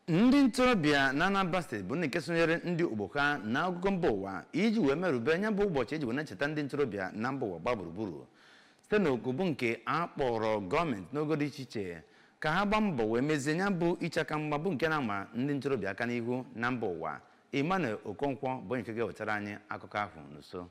Ndị Ntorobia na Anambra Steeti bụ nke sonyere ndị Ogboka na akụkọ mba ụwa iji wee merube anya bụ ụbọchị eji wee na-echeta ndị ntorobịa na mba ụwa gba gburugburu site n'okwu bụ nke a kpọrọ gọọmenti n'ogo dị iche iche ka ha gbaa mbọ wee mezie ya bụ ịchaka mgba bụ nke na-ama ndị ntorobịa aka n'ihu na mba ụwa. Emmanuel Okonkwo bụ nke ga-ewetara anyị akụkọ ahụ n'uso.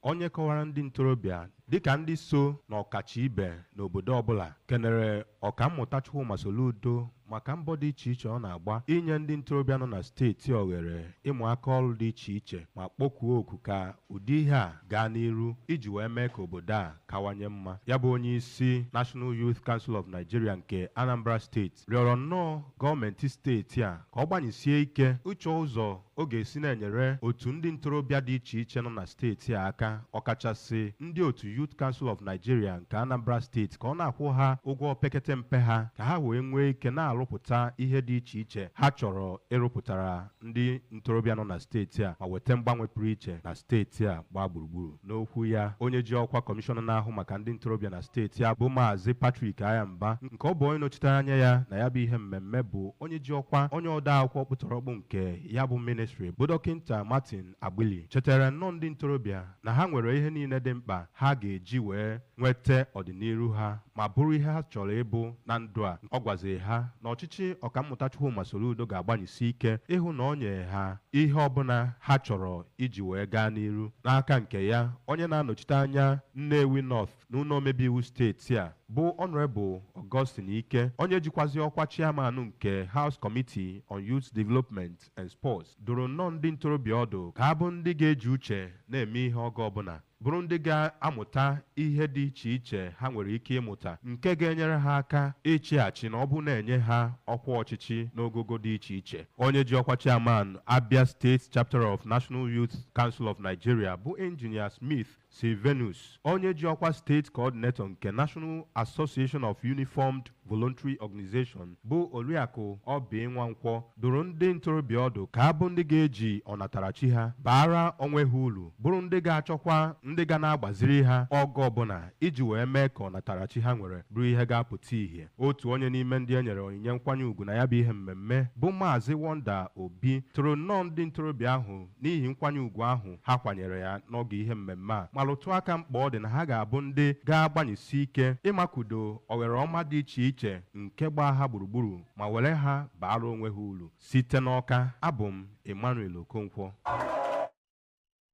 Onye kọwara ndị ntorobịa dịka ndị so n'ọkacha ibe n'obodo ọbụla kenere ọkammụta Chukwuma Soludo maka mbọ dị iche iche ọ na-agba inye ndị ntorobịa nọ na steeti oghere ịmụ aka ọrụ dị iche iche ma kpọkuo oku ka ụdị ihe a gaa n'iru iji wee mee ka obodo a kawanye mma. Ya bụ onye isi National Youth Council of Nigeria nke Anambra Steeti rịọrọ nnọọ gọọmenti steeti a ka ọ gbanyisie ike ụchọ ụzọ ọ ga-esi na-enyere otu ndị ntorobịa dị iche iche nọ na steeti a aka, ọkachasị ndị otu Youth Council of Nigeria nke Anambra Steeti ka ọ na-akwụ ha ụgwọ pekete mpe ha ka ha wee nwee ike na-arụpụta ihe dị iche iche ha chọrọ ịrụpụtara ndị ntorobịa nọ na steeti a ma weta mgbanwe pụrụ iche na steeti a gbaa gburugburu. N'okwu ya, onye ji ọkwa kọmishọna na-ahụ maka ndị ntorobịa na steeti a bụ Maazị Patrick Ayamba nke ọ bụ onye nọchitere anya ya na ya bụ ihe mmemme bụ onye ji ọkwa onye ode akwụkwọ kpụtọrọkpụ nke ya bụ ministri bụ Dọkịnta Martin Agbili chetara nnọọ ndị ntorobịa na ha nwere ihe niile dị mkpa ha ga-eji wee nweta ọdịnihu ha ma bụrụ ihe ha chọrọ ịbụ na ndụ a. Ọ gwaziri ha na ọchịchị ọkammụta Chukwuma Soludo ga-agbanyesi ike ịhụ na ọ nye ha ihe ọbụla ha chọrọ iji wee gaa n'iru. N'aka nke ya, onye na-anọchite anya Nnewi North n'ụlọ omebe iwu steeti a bụ Honorable Augustine Ike, onye jikwazi ọkwa chairman nke House Committee on Youth Development and Sports, dụrụ nnọọ ndị ntorobịa ọdụ ka ha bụ ndị ga-eji uche na-eme ihe oge ọbụla, bụrụ ndị ga-amụta ihe dị iche iche ha nwere ike ịmụta nke ga-enyere ha aka ịchịghachi na ọ bụ na-enye ha ọkwa ọchịchị n'ogogo dị iche iche. Onye ji ọkwa chairman Abia State Chapter of National Youth Council of Nigeria bụ Engineer Smith Silvanus, onye ji ọkwa steeti coordinator nke National Association of Uniformed Voluntary Organization bụ Oriakụ Obi Nwankwọ, dụrụ ndị ntorobịa ọdụ ka ha bụ ndị ga-eji ọnatarachi ha baara onwe ha uru, bụrụ ndị ga-achọkwa ndị ga na-agbaziri ha oge ọbụla iji wee mee ka ọnatarachi ha nwere bụrụ ihe ga-apụta ihe. Otu onye n'ime ndị e nyere onyinye nkwanye ugwu na ya bụ ihe mmemme bụ Maazị Wonder Obi toro nnọọ ndị ntorobịa ahụ n'ihi nkwanye ugwu ahụ ha kwanyere ya n'oge ihe mmemme a ma lụtụ aka mkpa ọ dị na ha ga-abụ ndị ga-agbanyesi ike ịmakudo oghere ọma dị iche iche nke gbaa ha gburugburu ma were ha baara onwe ha uru. Site n'Ọka, abụ m Emmanuel Okonkwo.